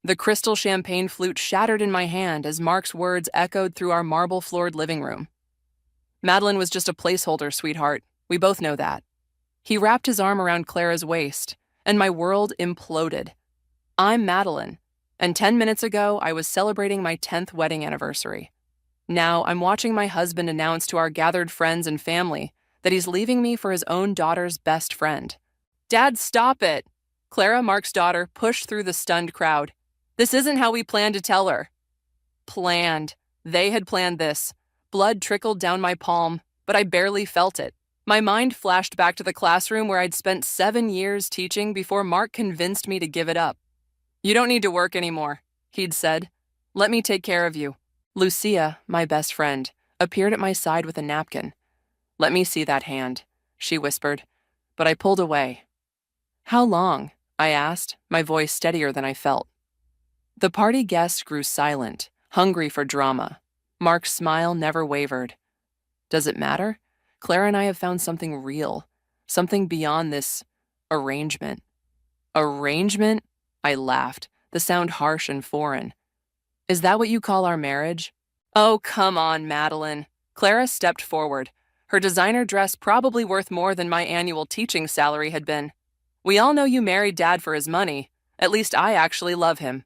The crystal champagne flute shattered in my hand as Mark's words echoed through our marble-floored living room. Madeline was just a placeholder, sweetheart. We both know that. He wrapped his arm around Clara's waist, and my world imploded. I'm Madeline, and 10 minutes ago I was celebrating my 10th wedding anniversary. Now I'm watching my husband announce to our gathered friends and family that he's leaving me for his own daughter's best friend. Dad, stop it! Clara, Mark's daughter, pushed through the stunned crowd. This isn't how we planned to tell her. Planned. They had planned this. Blood trickled down my palm, but I barely felt it. My mind flashed back to the classroom where I'd spent 7 years teaching before Mark convinced me to give it up. You don't need to work anymore, he'd said. Let me take care of you. Lucia, my best friend, appeared at my side with a napkin. Let me see that hand, she whispered, but I pulled away. How long? I asked, my voice steadier than I felt. The party guests grew silent, hungry for drama. Mark's smile never wavered. Does it matter? Clara and I have found something real, something beyond this arrangement. Arrangement? I laughed, the sound harsh and foreign. Is that what you call our marriage? Oh, come on, Madeline. Clara stepped forward. Her designer dress probably worth more than my annual teaching salary had been. We all know you married Dad for his money. At least I actually love him.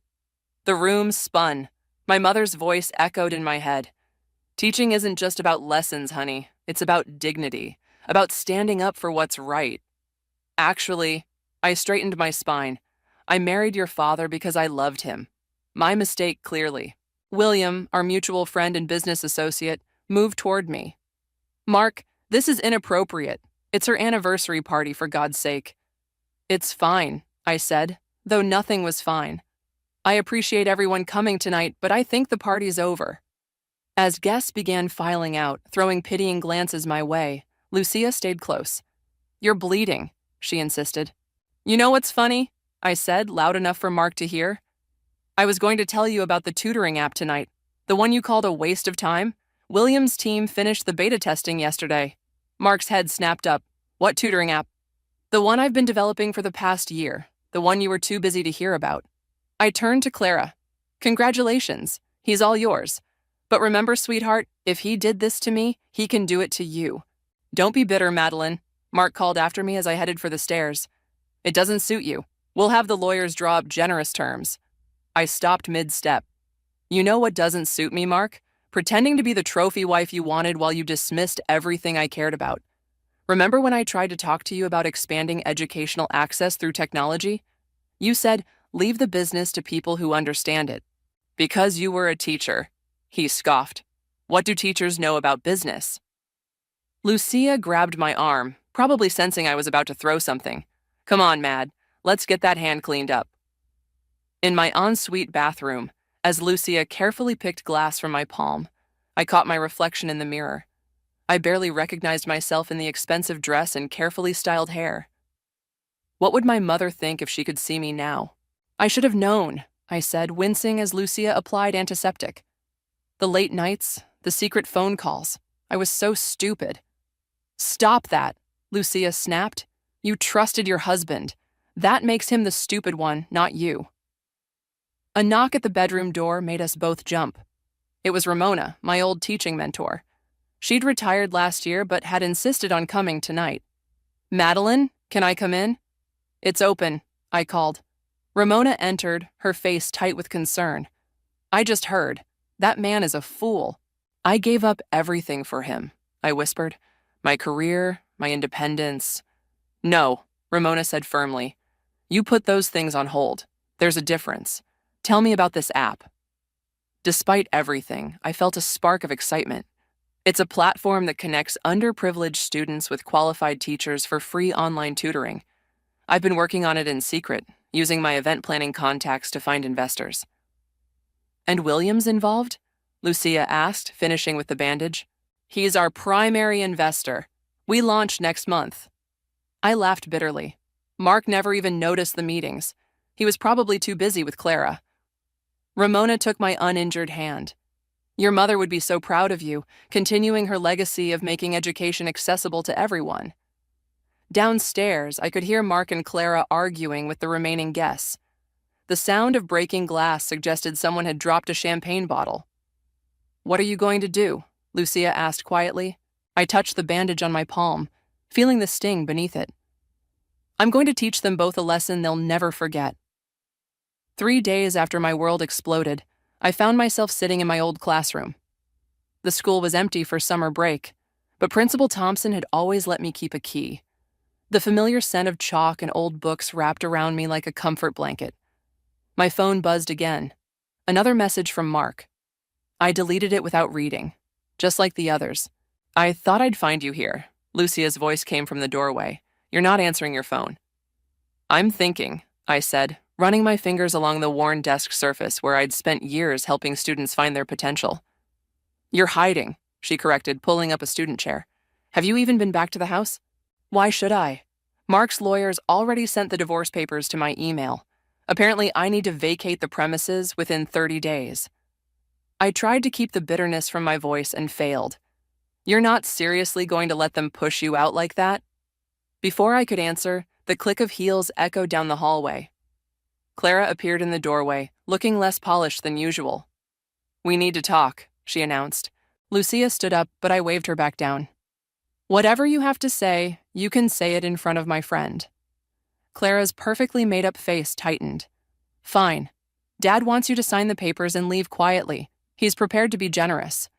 The room spun. My mother's voice echoed in my head. Teaching isn't just about lessons, honey. It's about dignity, about standing up for what's right. Actually, I straightened my spine. I married your father because I loved him. My mistake, clearly. William, our mutual friend and business associate, moved toward me. Mark, this is inappropriate. It's her anniversary party, for God's sake. It's fine, I said, though nothing was fine. I appreciate everyone coming tonight, but I think the party's over. As guests began filing out, throwing pitying glances my way, Lucia stayed close. You're bleeding, she insisted. You know what's funny? I said, loud enough for Mark to hear. I was going to tell you about the tutoring app tonight, the one you called a waste of time. William's team finished the beta testing yesterday. Mark's head snapped up. What tutoring app? The one I've been developing for the past year, the one you were too busy to hear about. I turned to Clara. Congratulations, he's all yours. But remember, sweetheart, if he did this to me, he can do it to you. Don't be bitter, Madeline, Mark called after me as I headed for the stairs. It doesn't suit you. We'll have the lawyers draw up generous terms. I stopped mid-step. You know what doesn't suit me, Mark? Pretending to be the trophy wife you wanted while you dismissed everything I cared about. Remember when I tried to talk to you about expanding educational access through technology? You said, leave the business to people who understand it. Because you were a teacher, he scoffed. What do teachers know about business? Lucia grabbed my arm, probably sensing I was about to throw something. Come on, Mad, let's get that hand cleaned up. In my ensuite bathroom, as Lucia carefully picked glass from my palm, I caught my reflection in the mirror. I barely recognized myself in the expensive dress and carefully styled hair. What would my mother think if she could see me now? I should have known, I said, wincing as Lucia applied antiseptic. The late nights, the secret phone calls. I was so stupid. Stop that, Lucia snapped. You trusted your husband. That makes him the stupid one, not you. A knock at the bedroom door made us both jump. It was Ramona, my old teaching mentor. She'd retired last year but had insisted on coming tonight. Madeline, can I come in? It's open, I called. Ramona entered, her face tight with concern. I just heard. That man is a fool. I gave up everything for him, I whispered. My career, my independence. No, Ramona said firmly. You put those things on hold. There's a difference. Tell me about this app. Despite everything, I felt a spark of excitement. It's a platform that connects underprivileged students with qualified teachers for free online tutoring. I've been working on it in secret, using my event planning contacts to find investors. And William's involved? Lucia asked, finishing with the bandage. He's our primary investor. We launch next month. I laughed bitterly. Mark never even noticed the meetings. He was probably too busy with Clara. Ramona took my uninjured hand. Your mother would be so proud of you, continuing her legacy of making education accessible to everyone. Downstairs, I could hear Mark and Clara arguing with the remaining guests. The sound of breaking glass suggested someone had dropped a champagne bottle. "What are you going to do?" Lucia asked quietly. I touched the bandage on my palm, feeling the sting beneath it. "I'm going to teach them both a lesson they'll never forget." 3 days after my world exploded, I found myself sitting in my old classroom. The school was empty for summer break, but Principal Thompson had always let me keep a key. The familiar scent of chalk and old books wrapped around me like a comfort blanket. My phone buzzed again. Another message from Mark. I deleted it without reading, just like the others. "I thought I'd find you here." Lucia's voice came from the doorway. "You're not answering your phone." "I'm thinking," I said, running my fingers along the worn desk surface where I'd spent years helping students find their potential. "You're hiding," she corrected, pulling up a student chair. "Have you even been back to the house?" "Why should I? Mark's lawyers already sent the divorce papers to my email. Apparently, I need to vacate the premises within 30 days. I tried to keep the bitterness from my voice and failed. "You're not seriously going to let them push you out like that?" Before I could answer, the click of heels echoed down the hallway. Clara appeared in the doorway, looking less polished than usual. "We need to talk," she announced. Lucia stood up, but I waved her back down. "Whatever you have to say, you can say it in front of my friend." Clara's perfectly made-up face tightened. "Fine. Dad wants you to sign the papers and leave quietly. He's prepared to be generous."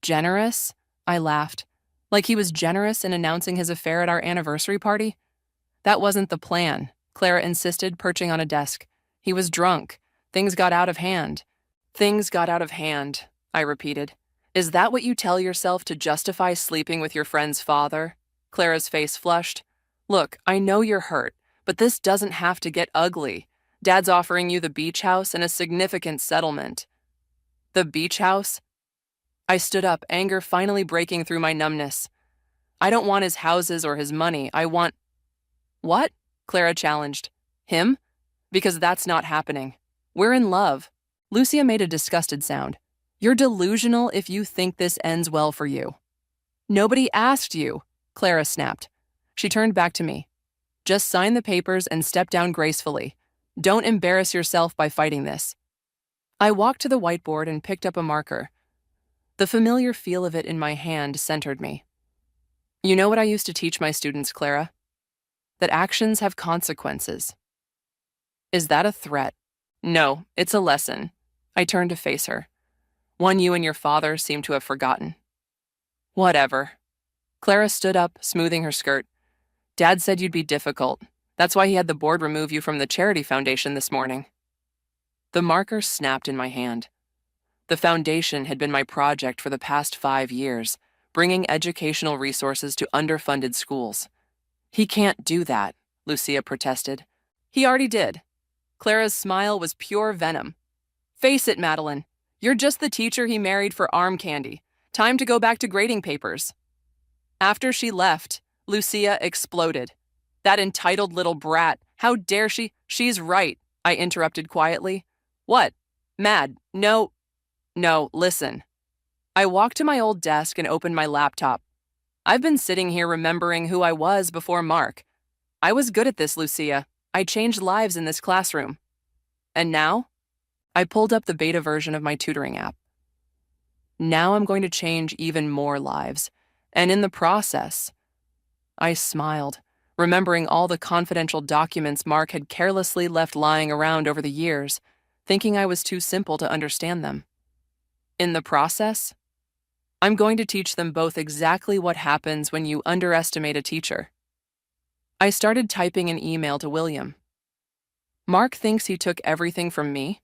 "Generous?" I laughed. Like he was generous in announcing his affair at our anniversary party? "That wasn't the plan," Clara insisted, perching on a desk. "He was drunk. Things got out of hand." "Things got out of hand," I repeated. "Is that what you tell yourself to justify sleeping with your friend's father?" Clara's face flushed. "Look, I know you're hurt, but this doesn't have to get ugly. Dad's offering you the beach house and a significant settlement." "The beach house?" I stood up, anger finally breaking through my numbness. "I don't want his houses or his money. I want—" "What?" Clara challenged. "Him? Because that's not happening. We're in love." Lucia made a disgusted sound. "You're delusional if you think this ends well for you." "Nobody asked you," Clara snapped. She turned back to me. "Just sign the papers and step down gracefully. Don't embarrass yourself by fighting this." I walked to the whiteboard and picked up a marker. The familiar feel of it in my hand centered me. "You know what I used to teach my students, Clara? That actions have consequences." "Is that a threat?" "No, it's a lesson." I turned to face her. "One you and your father seem to have forgotten." "Whatever." Clara stood up, smoothing her skirt. "Dad said you'd be difficult. That's why he had the board remove you from the charity foundation this morning." The marker snapped in my hand. The foundation had been my project for the past 5 years, bringing educational resources to underfunded schools. "He can't do that," Lucia protested. "He already did." Clara's smile was pure venom. "Face it, Madeline. You're just the teacher he married for arm candy. Time to go back to grading papers." After she left, Lucia exploded. "That entitled little brat. How dare she?" "She's right," I interrupted quietly. "What? Mad? No, listen." I walked to my old desk and opened my laptop. I've been sitting here remembering who I was before Mark. I was good at this, Lucia. I changed lives in this classroom. And now? I pulled up the beta version of my tutoring app. Now I'm going to change even more lives. And in the process, I smiled, remembering all the confidential documents Mark had carelessly left lying around over the years, thinking I was too simple to understand them. In the process, I'm going to teach them both exactly what happens when you underestimate a teacher. I started typing an email to William. Mark thinks he took everything from me.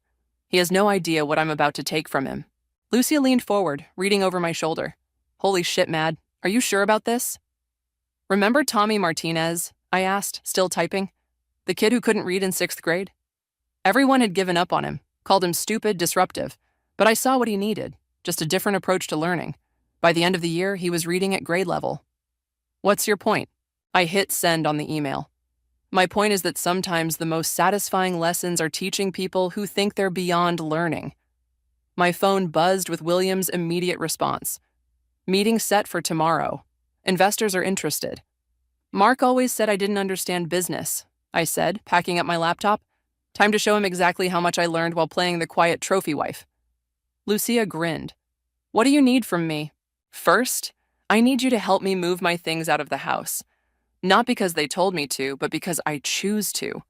He has no idea what I'm about to take from him. Lucia leaned forward, reading over my shoulder. "Holy shit, Mad. Are you sure about this?" "Remember Tommy Martinez?" I asked, still typing. "The kid who couldn't read in 6th grade? Everyone had given up on him, called him stupid, disruptive. But I saw what he needed, just a different approach to learning. By the end of the year, he was reading at grade level." "What's your point?" I hit send on the email. "My point is that sometimes the most satisfying lessons are teaching people who think they're beyond learning." My phone buzzed with William's immediate response. "Meeting set for tomorrow. Investors are interested." "Mark always said I didn't understand business," I said, packing up my laptop. Time to show him exactly how much I learned while playing the quiet trophy wife. Lucia grinned. What do you need from me? First, I need you to help me move my things out of the house. Not because they told me to, but because I choose to.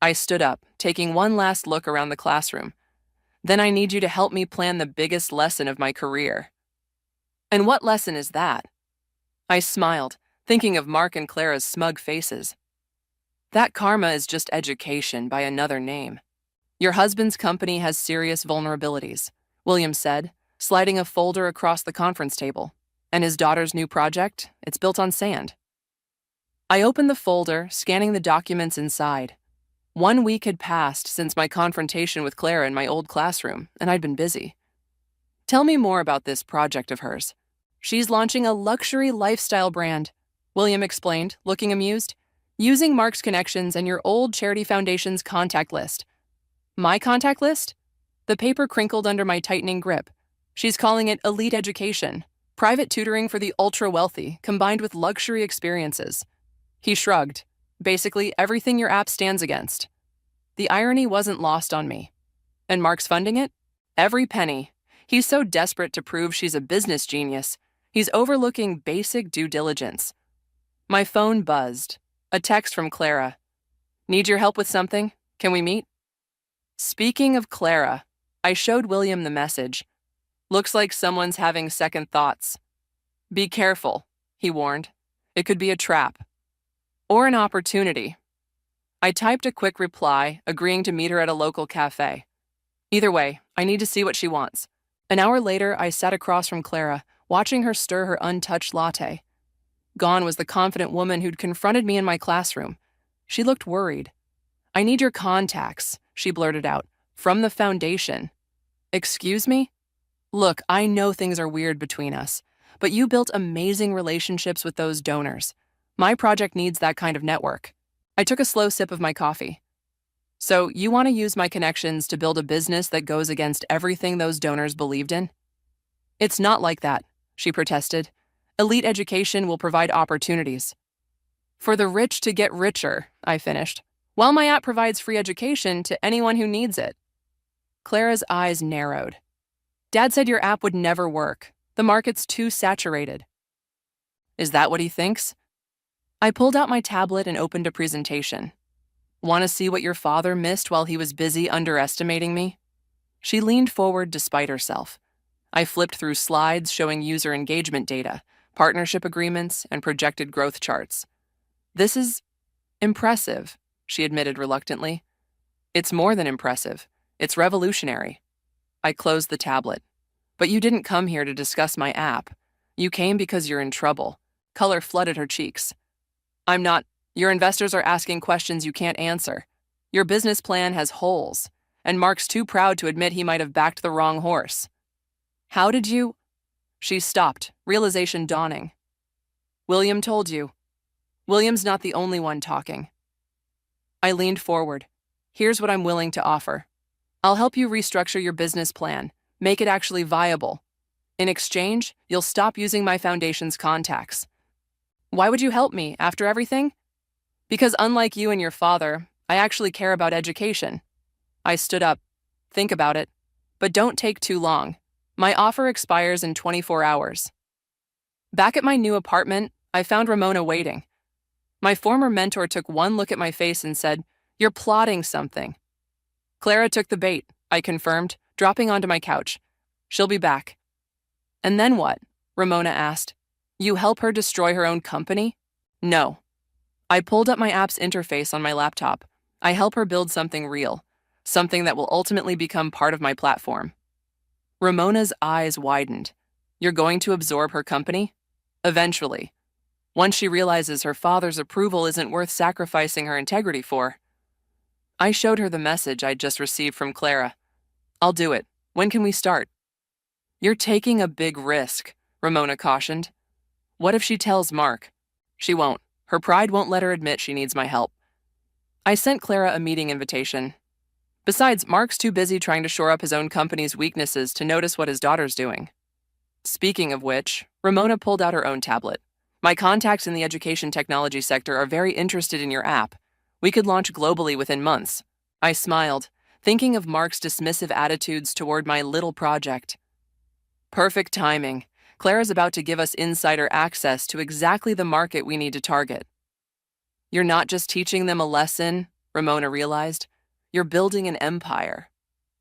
I stood up, taking one last look around the classroom. Then I need you to help me plan the biggest lesson of my career. And what lesson is that? I smiled, thinking of Mark and Clara's smug faces. That karma is just education by another name. Your husband's company has serious vulnerabilities, William said, sliding a folder across the conference table. And his daughter's new project, it's built on sand. I opened the folder, scanning the documents inside. 1 week had passed since my confrontation with Clara in my old classroom, and I'd been busy. Tell me more about this project of hers. She's launching a luxury lifestyle brand, William explained, looking amused, using Mark's connections and your old charity foundation's contact list. My contact list? The paper crinkled under my tightening grip. She's calling it elite education, private tutoring for the ultra-wealthy, combined with luxury experiences. He shrugged. Basically, everything your app stands against. The irony wasn't lost on me. And Mark's funding it? Every penny. He's so desperate to prove she's a business genius, he's overlooking basic due diligence. My phone buzzed. A text from Clara. Need your help with something? Can we meet? Speaking of Clara, I showed William the message. Looks like someone's having second thoughts. Be careful, he warned. It could be a trap. Or an opportunity. I typed a quick reply, agreeing to meet her at a local cafe. Either way, I need to see what she wants. An hour later, I sat across from Clara, watching her stir her untouched latte. Gone was the confident woman who'd confronted me in my classroom. She looked worried. I need your contacts, she blurted out, from the foundation. Excuse me? Look, I know things are weird between us, but you built amazing relationships with those donors. My project needs that kind of network. I took a slow sip of my coffee. So you want to use my connections to build a business that goes against everything those donors believed in? It's not like that, she protested. Elite education will provide opportunities. For the rich to get richer, I finished, while my app provides free education to anyone who needs it. Clara's eyes narrowed. Dad said your app would never work. The market's too saturated. Is that what he thinks? I pulled out my tablet and opened a presentation. Want to see what your father missed while he was busy underestimating me? She leaned forward despite herself. I flipped through slides showing user engagement data, partnership agreements, and projected growth charts. This is impressive, she admitted reluctantly. It's more than impressive. It's revolutionary. I closed the tablet. But you didn't come here to discuss my app. You came because you're in trouble. Color flooded her cheeks. I'm not. Your investors are asking questions you can't answer. Your business plan has holes, and Mark's too proud to admit he might have backed the wrong horse. How did you? She stopped, realization dawning. William told you. William's not the only one talking. I leaned forward. Here's what I'm willing to offer. I'll help you restructure your business plan, make it actually viable. In exchange, you'll stop using my foundation's contacts. Why would you help me after everything? Because unlike you and your father, I actually care about education. I stood up. Think about it. But don't take too long. My offer expires in 24 hours. Back at my new apartment, I found Ramona waiting. My former mentor took one look at my face and said, "You're plotting something." Clara took the bait, I confirmed, dropping onto my couch. She'll be back. And then what? Ramona asked. You help her destroy her own company? No. I pulled up my app's interface on my laptop. I help her build something real, something that will ultimately become part of my platform. Ramona's eyes widened. You're going to absorb her company? Eventually. Once she realizes her father's approval isn't worth sacrificing her integrity for. I showed her the message I'd just received from Clara. I'll do it. When can we start? You're taking a big risk, Ramona cautioned. What if she tells Mark? She won't. Her pride won't let her admit she needs my help. I sent Clara a meeting invitation. Besides, Mark's too busy trying to shore up his own company's weaknesses to notice what his daughter's doing. Speaking of which, Ramona pulled out her own tablet. My contacts in the education technology sector are very interested in your app. We could launch globally within months. I smiled, thinking of Mark's dismissive attitudes toward my little project. Perfect timing. Clara's about to give us insider access to exactly the market we need to target. You're not just teaching them a lesson, Ramona realized. You're building an empire.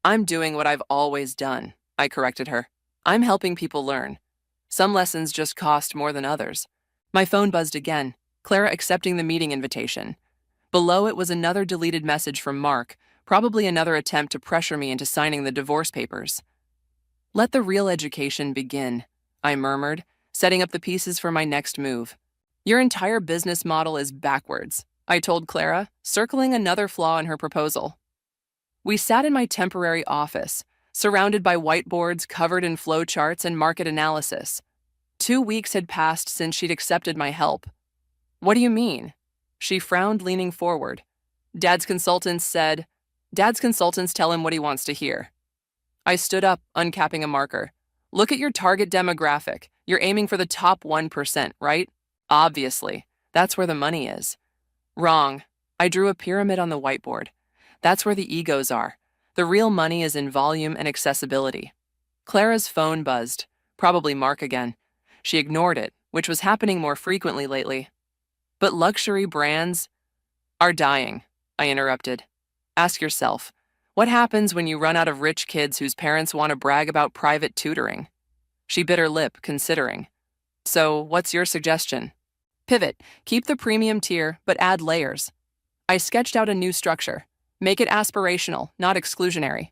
I'm doing what I've always done, I corrected her. I'm helping people learn. Some lessons just cost more than others. My phone buzzed again, Clara accepting the meeting invitation. Below it was another deleted message from Mark, probably another attempt to pressure me into signing the divorce papers. Let the real education begin, I murmured, setting up the pieces for my next move. Your entire business model is backwards, I told Clara, circling another flaw in her proposal. We sat in my temporary office, surrounded by whiteboards covered in flowcharts and market analysis. 2 weeks had passed since she'd accepted my help. What do you mean? She frowned, leaning forward. Dad's consultants tell him what he wants to hear. I stood up, uncapping a marker. Look at your target demographic. You're aiming for the top 1%, right? Obviously. That's where the money is. Wrong. I drew a pyramid on the whiteboard. That's where the egos are. The real money is in volume and accessibility. Clara's phone buzzed. Probably Mark again. She ignored it, which was happening more frequently lately. But luxury brands are dying, I interrupted. Ask yourself, what happens when you run out of rich kids whose parents want to brag about private tutoring? She bit her lip, considering. So, what's your suggestion? Pivot. Keep the premium tier, but add layers. I sketched out a new structure. Make it aspirational, not exclusionary.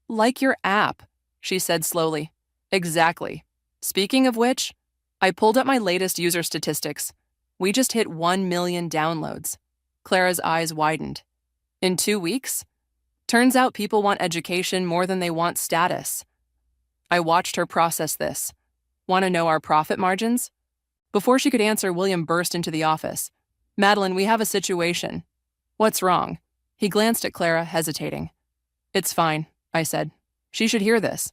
Like your app, she said slowly. Exactly. Speaking of which, I pulled up my latest user statistics. We just hit 1 million downloads. Clara's eyes widened. In 2 weeks? Turns out people want education more than they want status. I watched her process this. Want to know our profit margins? Before she could answer, William burst into the office. Madeline, we have a situation. What's wrong? He glanced at Clara, hesitating. It's fine, I said. She should hear this.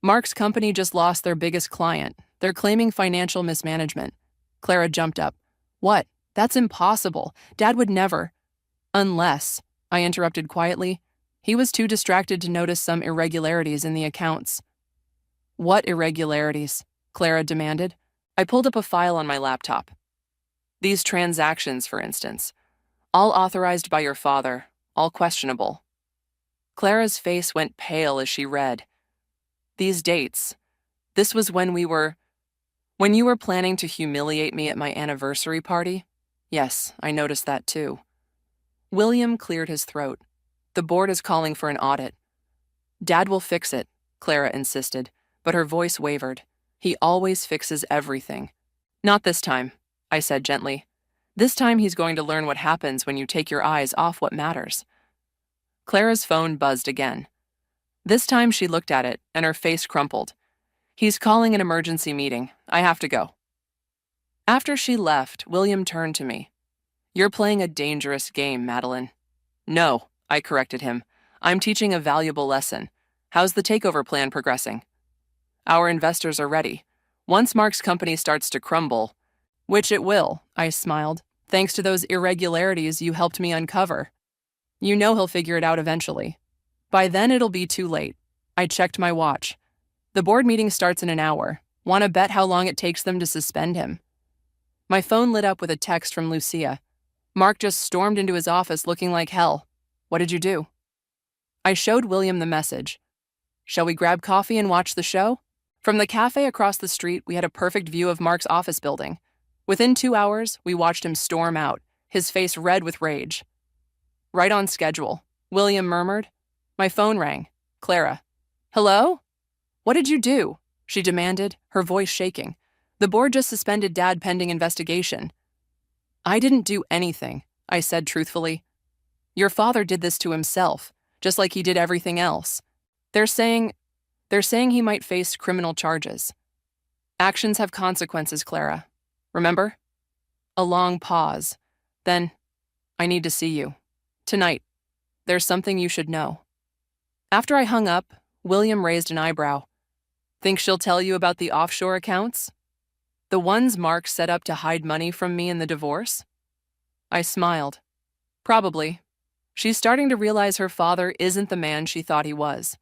Mark's company just lost their biggest client. They're claiming financial mismanagement. Clara jumped up. What? That's impossible. Dad would never. Unless, I interrupted quietly. He was too distracted to notice some irregularities in the accounts. What irregularities? Clara demanded. I pulled up a file on my laptop. These transactions, for instance. All authorized by your father, all questionable. Clara's face went pale as she read. These dates. This was when you were planning to humiliate me at my anniversary party? Yes, I noticed that too. William cleared his throat. The board is calling for an audit. Dad will fix it, Clara insisted, but her voice wavered. He always fixes everything. Not this time, I said gently. This time he's going to learn what happens when you take your eyes off what matters. Clara's phone buzzed again. This time she looked at it, and her face crumpled. He's calling an emergency meeting. I have to go. After she left, William turned to me. You're playing a dangerous game, Madeline. No, I corrected him. I'm teaching a valuable lesson. How's the takeover plan progressing? Our investors are ready. Once Mark's company starts to crumble, which it will, I smiled, thanks to those irregularities you helped me uncover. You know he'll figure it out eventually. By then it'll be too late. I checked my watch. The board meeting starts in an hour. Want to bet how long it takes them to suspend him? My phone lit up with a text from Lucia. Mark just stormed into his office looking like hell. What did you do? I showed William the message. Shall we grab coffee and watch the show? From the cafe across the street, we had a perfect view of Mark's office building. Within 2 hours, we watched him storm out, his face red with rage. Right on schedule, William murmured. My phone rang. Clara. Hello? What did you do? She demanded, her voice shaking. The board just suspended Dad pending investigation. I didn't do anything, I said truthfully. Your father did this to himself, just like he did everything else. They're saying he might face criminal charges. Actions have consequences, Clara. Remember? A long pause. Then, I need to see you. Tonight. There's something you should know. After I hung up, William raised an eyebrow. Think she'll tell you about the offshore accounts? The ones Mark set up to hide money from me in the divorce? I smiled. Probably. She's starting to realize her father isn't the man she thought he was.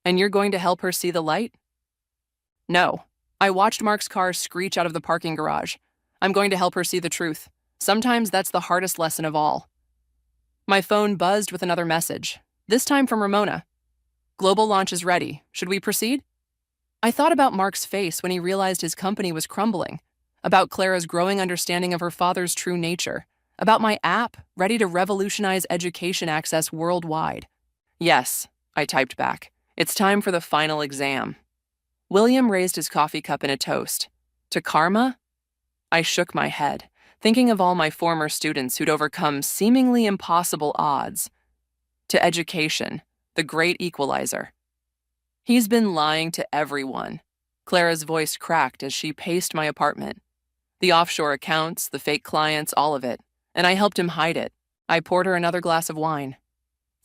And you're going to help her see the light? No. I watched Mark's car screech out of the parking garage. I'm going to help her see the truth. Sometimes that's the hardest lesson of all. My phone buzzed with another message, this time from Ramona. Global launch is ready. Should we proceed? I thought about Mark's face when he realized his company was crumbling, about Clara's growing understanding of her father's true nature, about my app ready to revolutionize education access worldwide. Yes, I typed back. It's time for the final exam. William raised his coffee cup in a toast. To karma? I shook my head, thinking of all my former students who'd overcome seemingly impossible odds. To education, the great equalizer. He's been lying to everyone. Clara's voice cracked as she paced my apartment. The offshore accounts, the fake clients, all of it. And I helped him hide it. I poured her another glass of wine.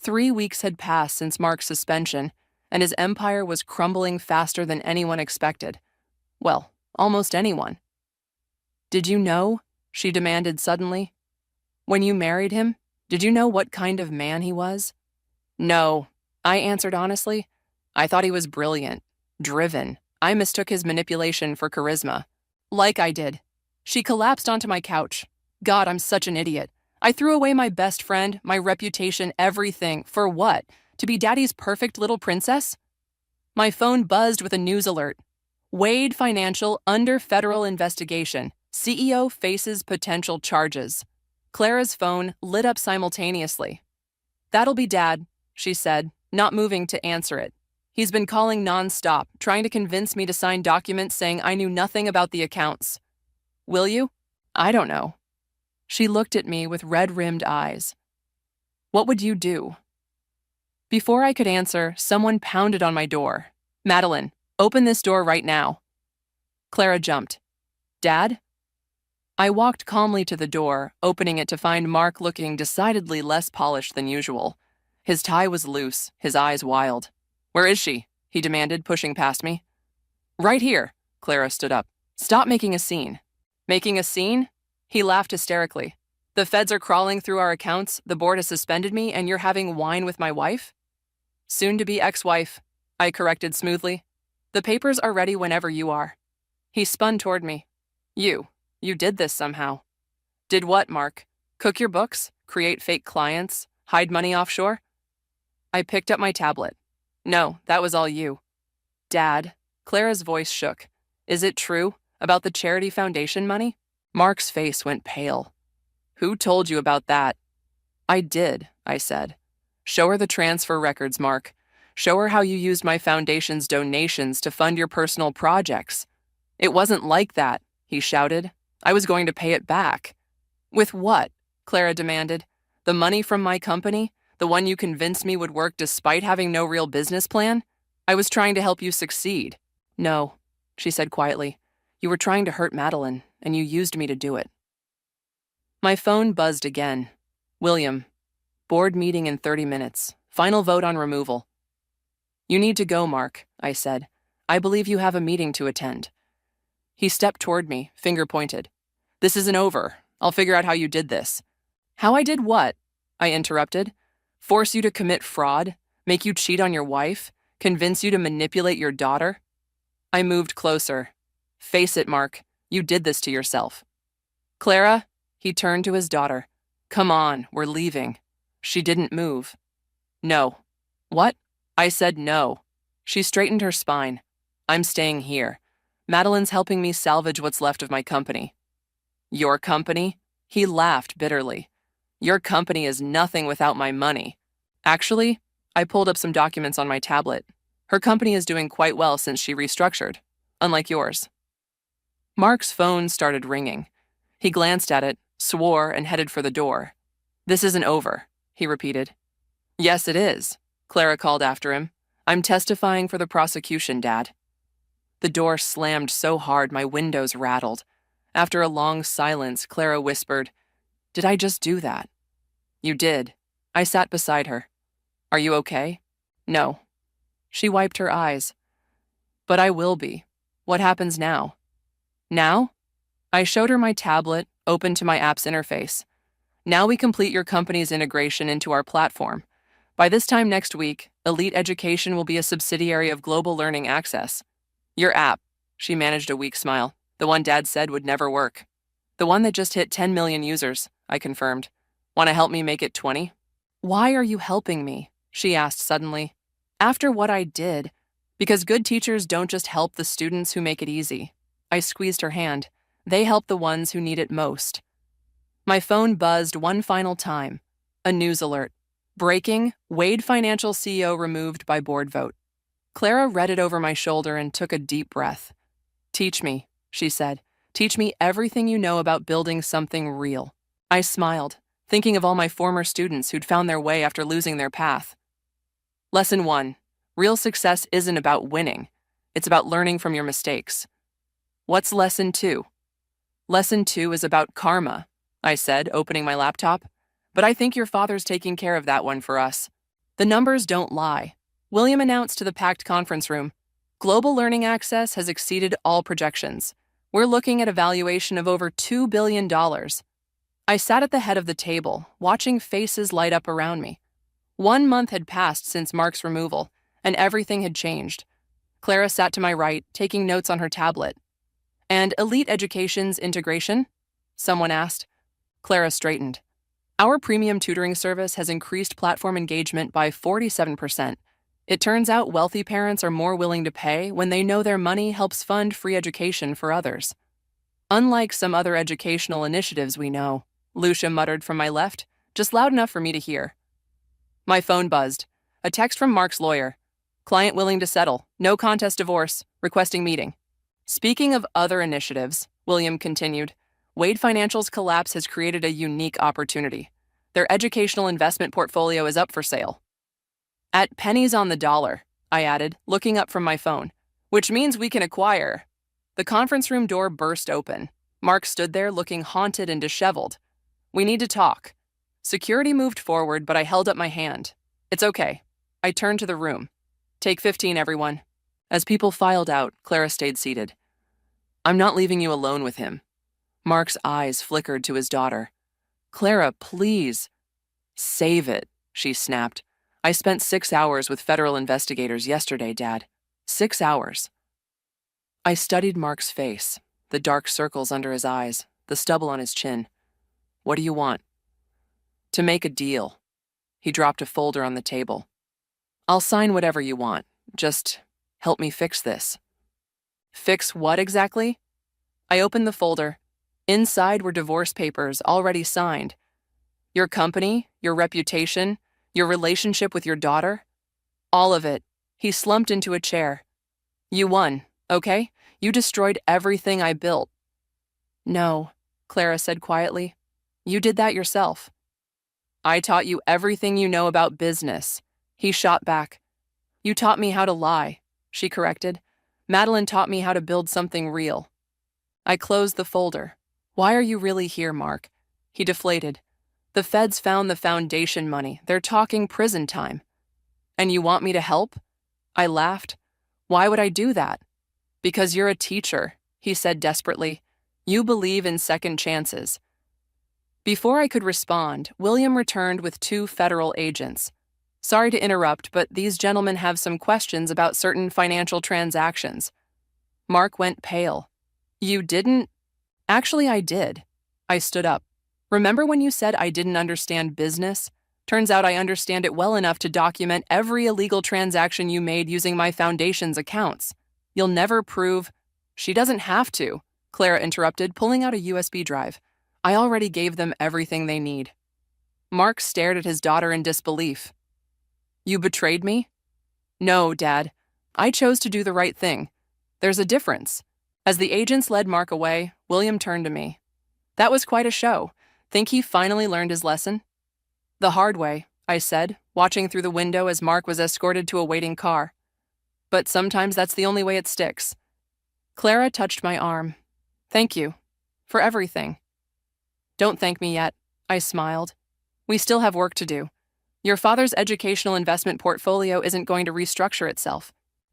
3 weeks had passed since Mark's suspension, and his empire was crumbling faster than anyone expected. Well, almost anyone. Did you know? She demanded suddenly. When you married him, did you know what kind of man he was? No, I answered honestly. I thought he was brilliant, driven. I mistook his manipulation for charisma. Like I did. She collapsed onto my couch. God, I'm such an idiot. I threw away my best friend, my reputation, everything. For what? To be Daddy's perfect little princess? My phone buzzed with a news alert. Wade Financial under federal investigation. CEO faces potential charges. Clara's phone lit up simultaneously. That'll be Dad, she said, not moving to answer it. He's been calling nonstop, trying to convince me to sign documents saying I knew nothing about the accounts. Will you? I don't know. She looked at me with red-rimmed eyes. What would you do? Before I could answer, someone pounded on my door. Madeline, open this door right now. Clara jumped. Dad? I walked calmly to the door, opening it to find Mark looking decidedly less polished than usual. His tie was loose, his eyes wild. Where is she? He demanded, pushing past me. Right here. Clara stood up. Stop making a scene. Making a scene? He laughed hysterically. The feds are crawling through our accounts, the board has suspended me, and you're having wine with my wife? Soon-to-be ex-wife, I corrected smoothly. The papers are ready whenever you are. He spun toward me. You did this somehow. Did what, Mark? Cook your books? Create fake clients? Hide money offshore? I picked up my tablet. No, that was all you. Dad, Clara's voice shook. Is it true? About the charity foundation money? Mark's face went pale. Who told you about that? I did, I said. Show her the transfer records, Mark. Show her how you used my foundation's donations to fund your personal projects. It wasn't like that, he shouted. I was going to pay it back. With what? Clara demanded. The money from my company? The one you convinced me would work despite having no real business plan? I was trying to help you succeed. No, she said quietly. You were trying to hurt Madeline, and you used me to do it. My phone buzzed again. William. Board meeting in 30 minutes. Final vote on removal. You need to go, Mark, I said. I believe you have a meeting to attend. He stepped toward me, finger pointed. This isn't over. I'll figure out how you did this. How I did what? I interrupted. Force you to commit fraud? Make you cheat on your wife? Convince you to manipulate your daughter? I moved closer. Face it, Mark. You did this to yourself. Clara? He turned to his daughter. Come on, we're leaving. She didn't move. No. What? I said no. She straightened her spine. I'm staying here. Madeline's helping me salvage what's left of my company. Your company? He laughed bitterly. Your company is nothing without my money. Actually, I pulled up some documents on my tablet. Her company is doing quite well since she restructured, unlike yours. Mark's phone started ringing. He glanced at it, swore, and headed for the door. This isn't over, he repeated. Yes, it is, Clara called after him. I'm testifying for the prosecution, Dad. The door slammed so hard my windows rattled. After a long silence, Clara whispered, Did I just do that? You did. I sat beside her. Are you okay? No. She wiped her eyes. But I will be. What happens now? Now? I showed her my tablet, open to my app's interface. Now we complete your company's integration into our platform. By this time next week, Elite Education will be a subsidiary of Global Learning Access. Your app, she managed a weak smile, the one Dad said would never work. The one that just hit 10 million users, I confirmed. Want to help me make it 20? Why are you helping me? She asked suddenly. After what I did. Because good teachers don't just help the students who make it easy. I squeezed her hand. They help the ones who need it most. My phone buzzed one final time. A news alert. Breaking, Wade Financial CEO removed by board vote. Clara read it over my shoulder and took a deep breath. Teach me, she said. Teach me everything you know about building something real. I smiled, thinking of all my former students who'd found their way after losing their path. Lesson 1. Real success isn't about winning. It's about learning from your mistakes. What's lesson 2? Lesson 2 is about karma, I said, opening my laptop. But I think your father's taking care of that one for us. The numbers don't lie. William announced to the packed conference room. Global Learning Access has exceeded all projections. We're looking at a valuation of over $2 billion. I sat at the head of the table, watching faces light up around me. 1 month had passed since Mark's removal, and everything had changed. Clara sat to my right, taking notes on her tablet. And Elite Education's integration? Someone asked. Clara straightened. Our premium tutoring service has increased platform engagement by 47%. It turns out wealthy parents are more willing to pay when they know their money helps fund free education for others. Unlike some other educational initiatives we know, Lucia muttered from my left, just loud enough for me to hear. My phone buzzed. A text from Mark's lawyer. Client willing to settle. No contest divorce. Requesting meeting. Speaking of other initiatives, William continued, Wade Financial's collapse has created a unique opportunity. Their educational investment portfolio is up for sale. At pennies on the dollar, I added, looking up from my phone, which means we can acquire. The conference room door burst open. Mark stood there looking haunted and disheveled. We need to talk. Security moved forward, but I held up my hand. It's okay. I turned to the room. Take 15, everyone. As people filed out, Clara stayed seated. I'm not leaving you alone with him. Mark's eyes flickered to his daughter. Clara, please. Save it, she snapped. I spent 6 hours with federal investigators yesterday, Dad. 6 hours. I studied Mark's face, the dark circles under his eyes, the stubble on his chin. What do you want? To make a deal. He dropped a folder on the table. I'll sign whatever you want. Just help me fix this. Fix what exactly? I opened the folder. Inside were divorce papers already signed. Your company, your reputation, your relationship with your daughter. All of it. He slumped into a chair. You won, okay? You destroyed everything I built. No, Clara said quietly. You did that yourself. I taught you everything you know about business. He shot back. You taught me how to lie, she corrected. Madeline taught me how to build something real. I closed the folder. Why are you really here, Mark? He deflated. The feds found the foundation money. They're talking prison time. And you want me to help? I laughed. Why would I do that? Because you're a teacher, he said desperately. You believe in second chances. Before I could respond, William returned with 2 federal agents. Sorry to interrupt, but these gentlemen have some questions about certain financial transactions. Mark went pale. You didn't? Actually, I did. I stood up. Remember when you said I didn't understand business? Turns out I understand it well enough to document every illegal transaction you made using my foundation's accounts. You'll never prove... She doesn't have to, Clara interrupted, pulling out a USB drive. I already gave them everything they need. Mark stared at his daughter in disbelief. You betrayed me? No, Dad. I chose to do the right thing. There's a difference. As the agents led Mark away, William turned to me. That was quite a show. Think he finally learned his lesson? The hard way, I said, watching through the window as Mark was escorted to a waiting car. But sometimes that's the only way it sticks. Clara touched my arm. Thank you. For everything. Don't thank me yet, I smiled. We still have work to do. Your father's educational investment portfolio isn't going to restructure itself.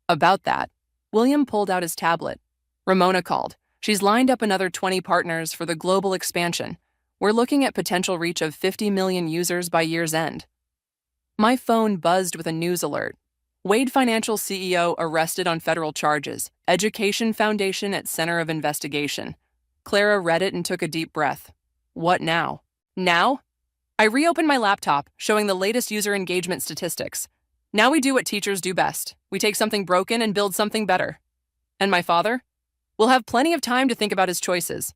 About that, William pulled out his tablet. Ramona called. She's lined up another 20 partners for the global expansion. We're looking at potential reach of 50 million users by year's end. My phone buzzed with a news alert. Wade Financial CEO arrested on federal charges. Education Foundation at center of investigation. Clara read it and took a deep breath. What now? Now? I reopened my laptop, showing the latest user engagement statistics. Now we do what teachers do best. We take something broken and build something better. And my father? We'll have plenty of time to think about his choices.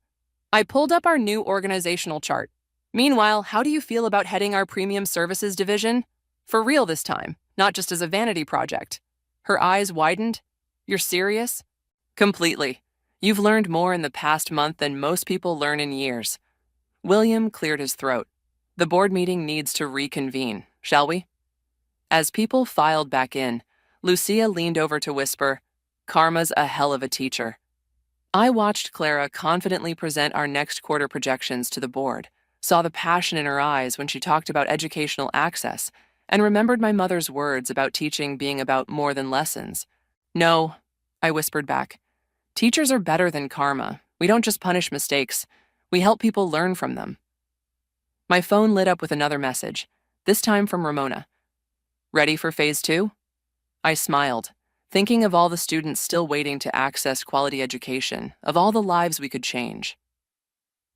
I pulled up our new organizational chart. Meanwhile, how do you feel about heading our premium services division? For real this time, not just as a vanity project. Her eyes widened. You're serious? Completely. You've learned more in the past month than most people learn in years. William cleared his throat. The board meeting needs to reconvene, shall we? As people filed back in, Lucia leaned over to whisper, Karma's a hell of a teacher. I watched Clara confidently present our next quarter projections to the board, saw the passion in her eyes when she talked about educational access, and remembered my mother's words about teaching being about more than lessons. No, I whispered back. Teachers are better than karma. We don't just punish mistakes. We help people learn from them. My phone lit up with another message, this time from Ramona. Ready for phase 2? I smiled, thinking of all the students still waiting to access quality education, of all the lives we could change.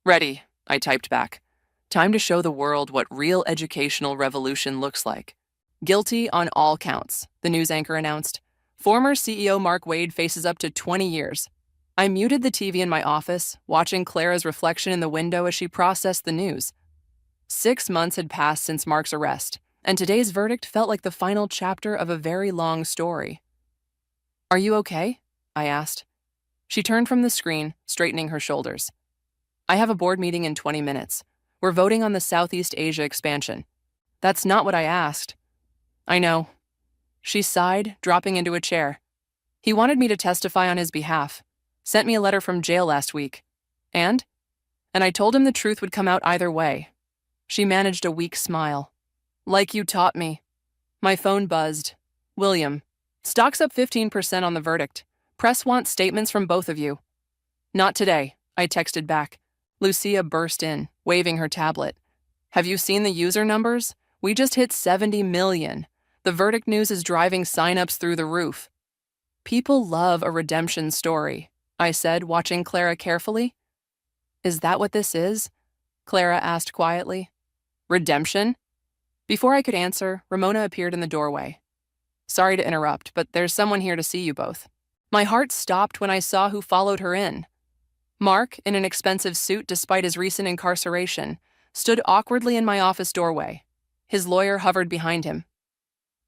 Ready, I typed back. Time to show the world what real educational revolution looks like. Guilty on all counts, the news anchor announced. Former CEO Mark Wade faces up to 20 years. I muted the TV in my office, watching Clara's reflection in the window as she processed the news. 6 months had passed since Mark's arrest, and today's verdict felt like the final chapter of a very long story. Are you okay? I asked. She turned from the screen, straightening her shoulders. I have a board meeting in 20 minutes. We're voting on the Southeast Asia expansion. That's not what I asked. I know. She sighed, dropping into a chair. He wanted me to testify on his behalf. Sent me a letter from jail last week. And I told him the truth would come out either way. She managed a weak smile. Like you taught me. My phone buzzed. William, stock's up 15% on the verdict. Press wants statements from both of you. Not today, I texted back. Lucia burst in, waving her tablet. Have you seen the user numbers? We just hit 70 million. The verdict news is driving signups through the roof. People love a redemption story, I said, watching Clara carefully. Is that what this is? Clara asked quietly. Redemption? Before I could answer, Ramona appeared in the doorway. Sorry to interrupt, but there's someone here to see you both. My heart stopped when I saw who followed her in. Mark, in an expensive suit despite his recent incarceration, stood awkwardly in my office doorway. His lawyer hovered behind him.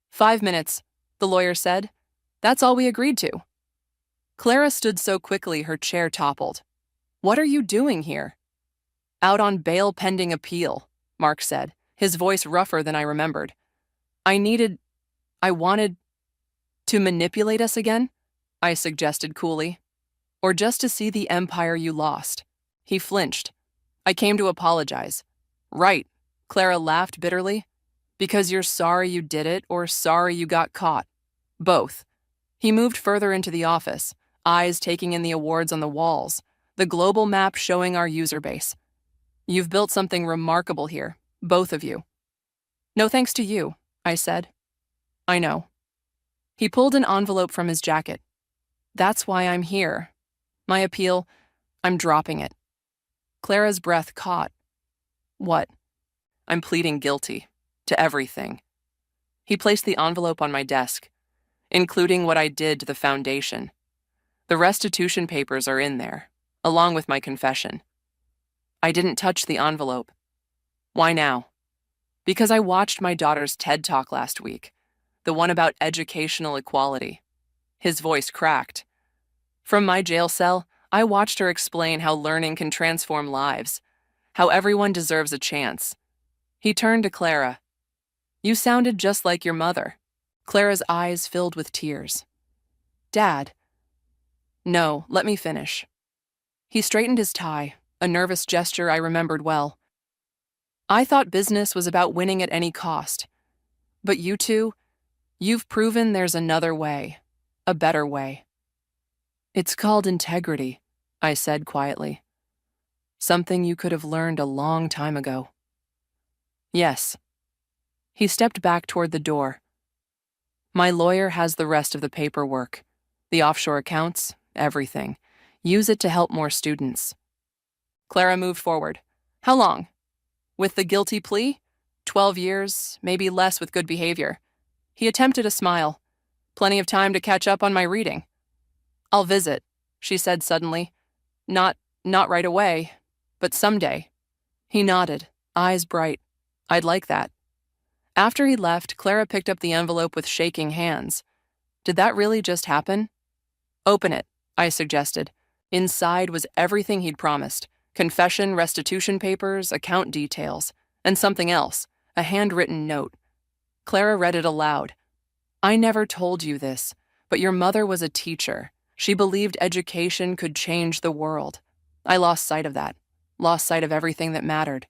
5 minutes, the lawyer said. That's all we agreed to. Clara stood so quickly her chair toppled. What are you doing here? Out on bail pending appeal, Mark said, his voice rougher than I remembered. I wanted to manipulate us again, I suggested coolly. Or just to see the empire you lost. He flinched. I came to apologize. Right, Clara laughed bitterly. Because you're sorry you did it or sorry you got caught. Both. He moved further into the office, eyes taking in the awards on the walls, the global map showing our user base. You've built something remarkable here, both of you. No thanks to you, I said. I know. He pulled an envelope from his jacket. That's why I'm here. My appeal, I'm dropping it. Clara's breath caught. What? I'm pleading guilty. To everything. He placed the envelope on my desk, including what I did to the foundation. The restitution papers are in there, along with my confession. I didn't touch the envelope. Why now? Because I watched my daughter's TED Talk last week, the one about educational equality. His voice cracked. From my jail cell, I watched her explain how learning can transform lives, how everyone deserves a chance. He turned to Clara. You sounded just like your mother. Clara's eyes filled with tears. Dad. No, let me finish. He straightened his tie, a nervous gesture I remembered well. I thought business was about winning at any cost. But you two, you've proven there's another way, a better way. It's called integrity, I said quietly. Something you could have learned a long time ago. Yes. He stepped back toward the door. My lawyer has the rest of the paperwork. The offshore accounts, everything. Use it to help more students. Clara moved forward. How long? With the guilty plea? 12 years, maybe less with good behavior. He attempted a smile. Plenty of time to catch up on my reading. I'll visit, she said suddenly. Not right away, but someday. He nodded, eyes bright. I'd like that. After he left, Clara picked up the envelope with shaking hands. Did that really just happen? Open it, I suggested. Inside was everything he'd promised. Confession, restitution papers, account details, and something else, a handwritten note. Clara read it aloud. I never told you this, but your mother was a teacher. She believed education could change the world. I lost sight of that, lost sight of everything that mattered.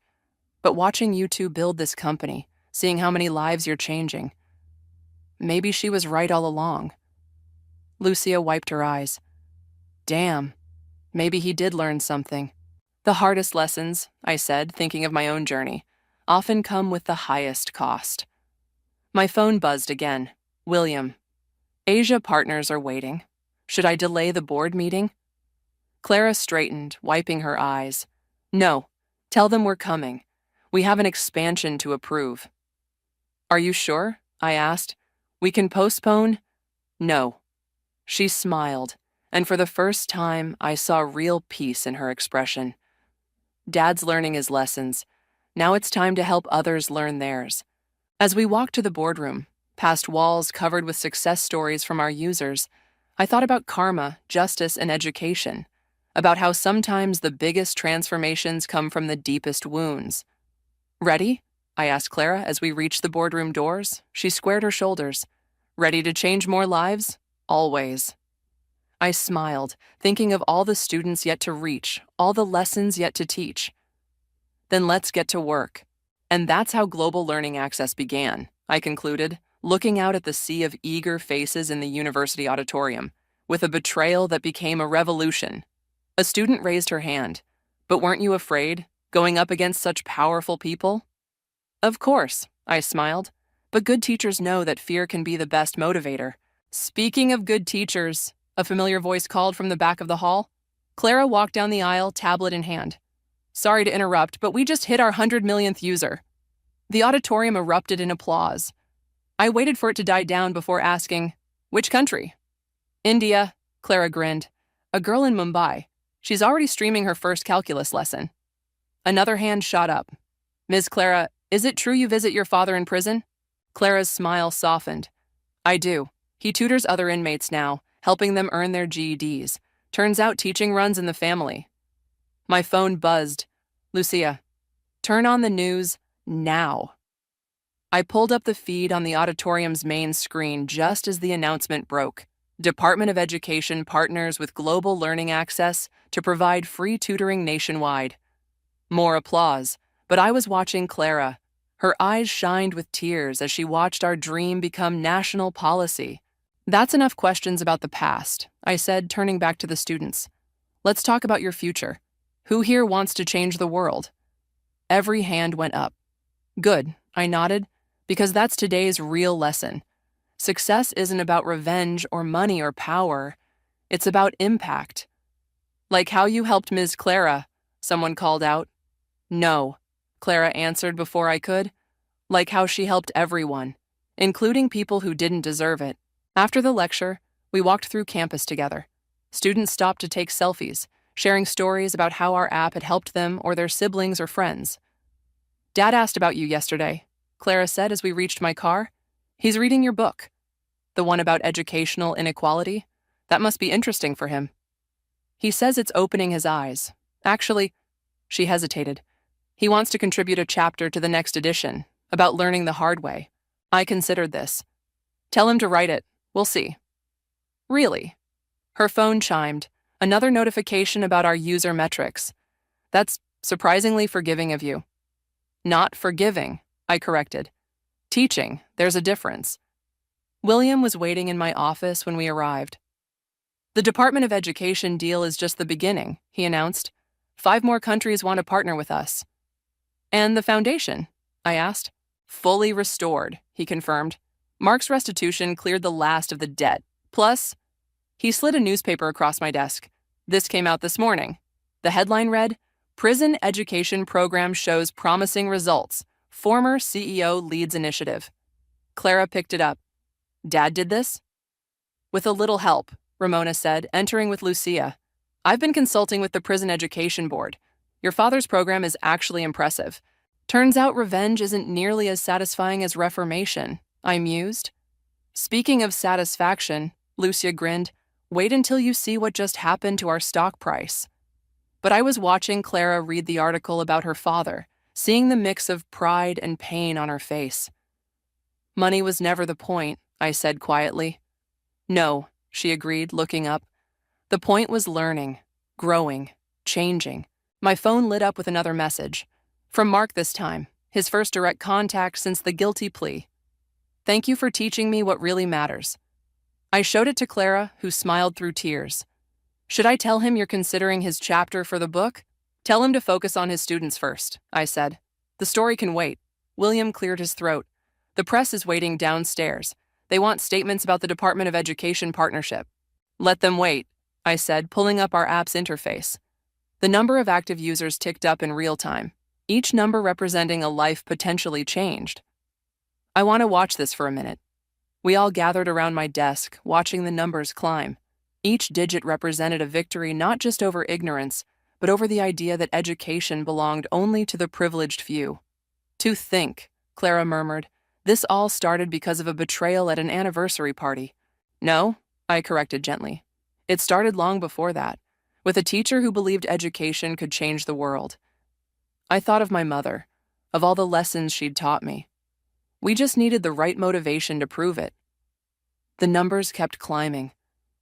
But watching you two build this company, seeing how many lives you're changing, maybe she was right all along. Lucia wiped her eyes. Damn, maybe he did learn something. The hardest lessons, I said, thinking of my own journey, often come with the highest cost. My phone buzzed again. William. Asia partners are waiting. Should I delay the board meeting? Clara straightened, wiping her eyes. No, tell them we're coming. We have an expansion to approve. Are you sure? I asked. We can postpone? No. She smiled, and for the first time, I saw real peace in her expression. Dad's learning his lessons. Now it's time to help others learn theirs. As we walked to the boardroom, past walls covered with success stories from our users, I thought about karma, justice, and education, about how sometimes the biggest transformations come from the deepest wounds. Ready? I asked Clara as we reached the boardroom doors. She squared her shoulders. Ready to change more lives? Always. I smiled, thinking of all the students yet to reach, all the lessons yet to teach. Then let's get to work. And that's how Global Learning Access began, I concluded, looking out at the sea of eager faces in the university auditorium, with a betrayal that became a revolution. A student raised her hand. But weren't you afraid, going up against such powerful people? Of course, I smiled. But good teachers know that fear can be the best motivator. Speaking of good teachers, a familiar voice called from the back of the hall. Clara walked down the aisle, tablet in hand. Sorry to interrupt, but we just hit our 100 millionth user. The auditorium erupted in applause. I waited for it to die down before asking, which country? India, Clara grinned. A girl in Mumbai. She's already streaming her first calculus lesson. Another hand shot up. Ms. Clara, is it true you visit your father in prison? Clara's smile softened. I do. He tutors other inmates now, helping them earn their GEDs. Turns out teaching runs in the family. My phone buzzed. Lucia, turn on the news now. I pulled up the feed on the auditorium's main screen just as the announcement broke. Department of Education partners with Global Learning Access to provide free tutoring nationwide. More applause, but I was watching Clara. Her eyes shined with tears as she watched our dream become national policy. That's enough questions about the past, I said, turning back to the students. Let's talk about your future. Who here wants to change the world? Every hand went up. Good, I nodded, because that's today's real lesson. Success isn't about revenge or money or power. It's about impact. Like how you helped Ms. Clara, someone called out. No, Clara answered before I could. Like how she helped everyone, including people who didn't deserve it. After the lecture, we walked through campus together. Students stopped to take selfies, sharing stories about how our app had helped them or their siblings or friends. Dad asked about you yesterday, Clara said as we reached my car. He's reading your book. The one about educational inequality? That must be interesting for him. He says it's opening his eyes. Actually, she hesitated. He wants to contribute a chapter to the next edition, about learning the hard way. I considered this. Tell him to write it. We'll see. Really? Her phone chimed. Another notification about our user metrics. That's surprisingly forgiving of you. Not forgiving, I corrected. Teaching, there's a difference. William was waiting in my office when we arrived. The Department of Education deal is just the beginning, he announced. 5 more countries want to partner with us. And the foundation? I asked. Fully restored, he confirmed. Mark's restitution cleared the last of the debt. Plus, he slid a newspaper across my desk. This came out this morning. The headline read, Prison Education Program Shows Promising Results. Former CEO Leads Initiative. Clara picked it up. Dad did this? With a little help, Ramona said, entering with Lucia. I've been consulting with the Prison Education Board. Your father's program is actually impressive. Turns out revenge isn't nearly as satisfying as reformation, I mused. Speaking of satisfaction, Lucia grinned, wait until you see what just happened to our stock price. But I was watching Clara read the article about her father, seeing the mix of pride and pain on her face. Money was never the point, I said quietly. No, she agreed, looking up. The point was learning, growing, changing. My phone lit up with another message. From Mark this time, his first direct contact since the guilty plea. Thank you for teaching me what really matters. I showed it to Clara, who smiled through tears. Should I tell him you're considering his chapter for the book? Tell him to focus on his students first, I said. The story can wait. William cleared his throat. The press is waiting downstairs. They want statements about the Department of Education partnership. Let them wait, I said, pulling up our app's interface. The number of active users ticked up in real time, each number representing a life potentially changed. I want to watch this for a minute. We all gathered around my desk, watching the numbers climb. Each digit represented a victory not just over ignorance, but over the idea that education belonged only to the privileged few. To think, Clara murmured, this all started because of a betrayal at an anniversary party. No, I corrected gently. It started long before that, with a teacher who believed education could change the world. I thought of my mother, of all the lessons she'd taught me. We just needed the right motivation to prove it. The numbers kept climbing,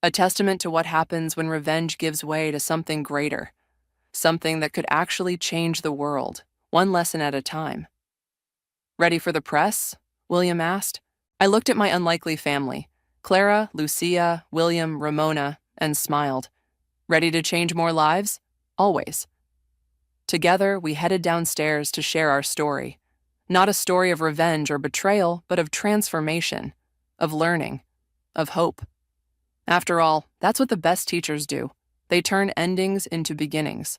a testament to what happens when revenge gives way to something greater, something that could actually change the world, one lesson at a time. Ready for the press? William asked. I looked at my unlikely family, Clara, Lucia, William, Ramona, and smiled. Ready to change more lives? Always. Together, we headed downstairs to share our story. Not a story of revenge or betrayal, but of transformation, of learning, of hope. After all, that's what the best teachers do. They turn endings into beginnings.